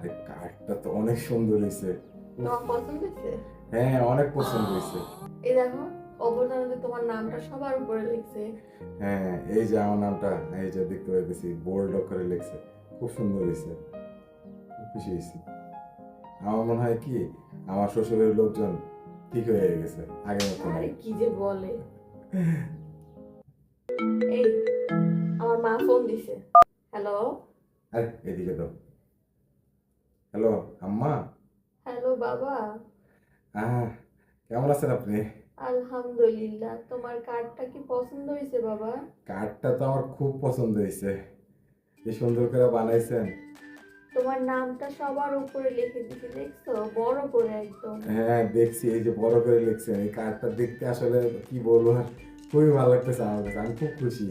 আরে কার্ডটা তো অনেক সুন্দর হয়েছে। তোমার পছন্দ হয়েছে? হ্যাঁ, অনেক পছন্দ হয়েছে। এই দেখো, অবদানে তোমার নামটা সবার উপরে লিখছে। হ্যাঁ, এই যে আমার নামটা, এই যে দেখতে পাইতেছি বোল্ড করে লিখছে, খুব সুন্দর হয়েছে, খুব খুশি হয়েছি। আমার মনে হয় কি, আমার শ্বশুরের লোকজন ঠিক হয়ে গেছে আগের মতো আরে নাই। কি যে বলে। এই, আমার মা ফোন দিছে। হ্যালো। আরে এদিকে তো। হ্যালো আম্মা। হ্যালো বাবা। আহ কেমন আছেন আপনি? আলহামদুলিল্লাহ, তোমার কার্ডটা কি পছন্দ হয়েছে বাবা? কার্ডটা তো আমার খুব পছন্দ হয়েছে, কি সুন্দর করে বানাইছেন। তোমার নামটা সবার উপরে লিখে দিছি, দেখছো, বড় করে একদম। হ্যাঁ দেখছি, এই যে বড় করে লিখছেন, এই কার্ডটা দেখতে আসলে কি বলবো আর, খুবই ভালো লাগতেছে আমার কাছে, আমি খুব খুশি।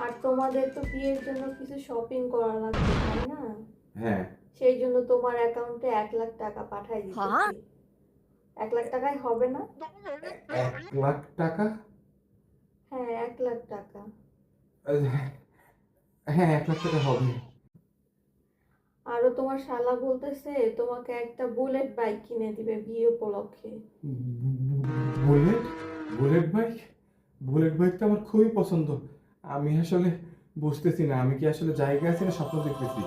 আর তোমাদের তো বিয়ের জন্য কিছু শপিং করা লাগবে, তাই না? হ্যাঁ। সেই জন্য তোমার অ্যাকাউন্টে 1 লাখ টাকা পাঠাই দিতেছি। 1 লাখ টাকায় হবে না? 1 লাখ টাকা? হ্যাঁ, 1 লাখ টাকা। হ্যাঁ, 1 লাখ টাকা হবে। আরো তোমার শালা বলতেছে তোমাকে একটা বুলেট বাইক কিনে দিবে বিয়ে উপলক্ষে। বুলেট, বুলেট বাইক, বুলেট বাইকটা আমার খুবই পছন্দ। আমি আসলে বুঝতেছি না, আমি কি আসলে জায়গা আছে না স্বপ্ন দেখতেছি।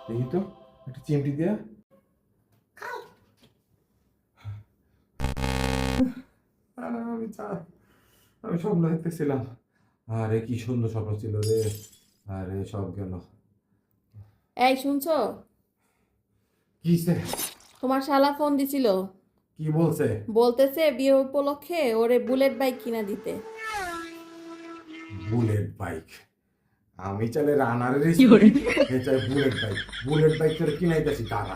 দেখি তো, একটা চিমটি দেয়া। আমি আমি স্বপ্ন দেখতেছিলাম। আরে কি সুন্দর স্বপ্ন ছিল রে, আরে সব গেল। এই শুনছো? কিসে? তোমার শালা ফোন দিছিল, কি বলছে? বলতেছে বিয়ে উপলক্ষে ওরে বুলেট বাইক কিনা দিতে। Bullet bike? আমি চাইলে রানারের বুলেট বাইক, বুলেট বাইক করে কিনাইতেছি তারা।